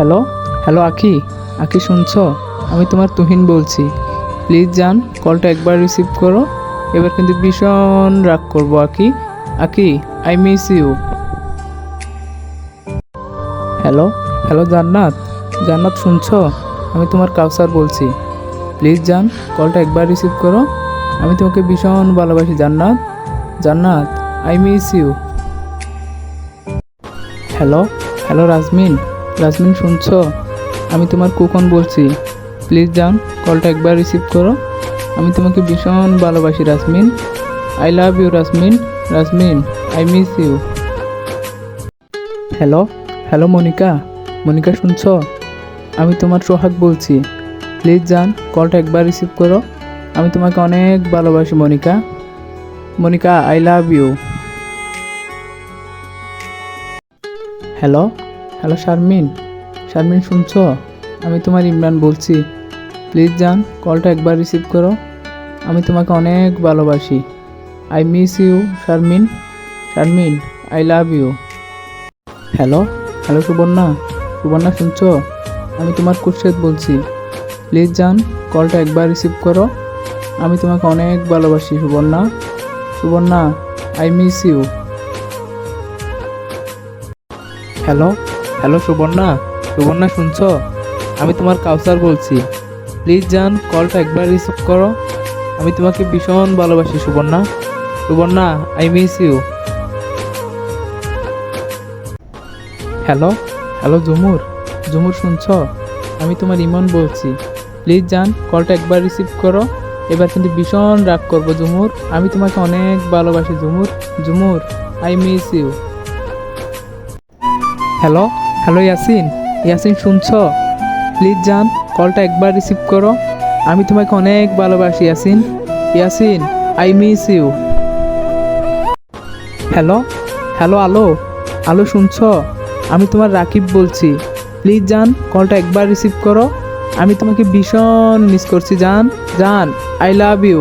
Hello hello আকি, আকি শুনছো? আমি তোমার তুহিন বলছি। প্লিজ জান, কলটা একবার রিসিভ করো। এবার কিন্তু ভীষণ রাগ করবো Aki. Aki, I miss you. Hello hello Jannat, Jannat শুনছো? আমি তোমার কাউসার বলছি। প্লিজ জান, কলটা একবার রিসিভ করো। আমি তোমাকে ভীষণ ভালোবাসি Jannat. Jannat, I miss you. Hello hello Rajmin, Rajmin শুনছো? আমি তোমার কুকন বলছি। প্লিজ জান, কলটা একবার রিসিভ করো। আমি তোমাকে ভীষণ ভালোবাসি Rajmin. I love you Rajmin. Rajmin, I miss you. Hello hello Monica, Monica শুনছো? আমি তোমার সোহাগ বলছি। প্লিজ জান, কলটা একবার রিসিভ করো। আমি তোমাকে অনেক ভালোবাসি Monika. Monika, I love you. Hello hello Sharmin, Sharmin শুনছো? আমি তোমার ইমরান বলছি। প্লিজ জান, কলটা একবার রিসিভ করো। আমি তোমাকে অনেক ভালোবাসি। I miss you Sharmin. Sharmin, I love you. Hello hello Subarna, Subarna শুনছো? আমি তোমার খুরশেদ বলছি। প্লিজ জান, কলটা একবার রিসিভ করো। আমি তোমাকে অনেক ভালোবাসি Subarna. Subarna, I miss you. Hello hello Subarna, Subarna শুনছো? আমি তোমার কাউসার বলছি। প্লিজ জান, কলটা একবার রিসিভ করো। আমি তোমাকে ভীষণ ভালোবাসি Subarna. Subarna, I miss you. Hello hello Jhumur, Jhumur শুনছো? আমি তোমার ইমন বলছি। প্লিজ জান, কলটা একবার রিসিভ করো। এবার কিন্তু ভীষণ রাগ করবো ঝুমুর। আমি তোমাকে অনেক ভালোবাসি Jhumur. Jhumur, I miss you. Hello hello Yasin, Yasin শুনছো? প্লিজ জান, কলটা একবার রিসিভ করো। আমি তোমাকে অনেক ভালোবাসি Yasin. Yasin, I miss you. Hello hello Alo, Alo শুনছো? আমি তোমার রাকিব বলছি। প্লিজ জান, কলটা একবার রিসিভ করো। আমি তোমাকে ভীষণ মিস করছি জান। জান, আই লাভ ইউ।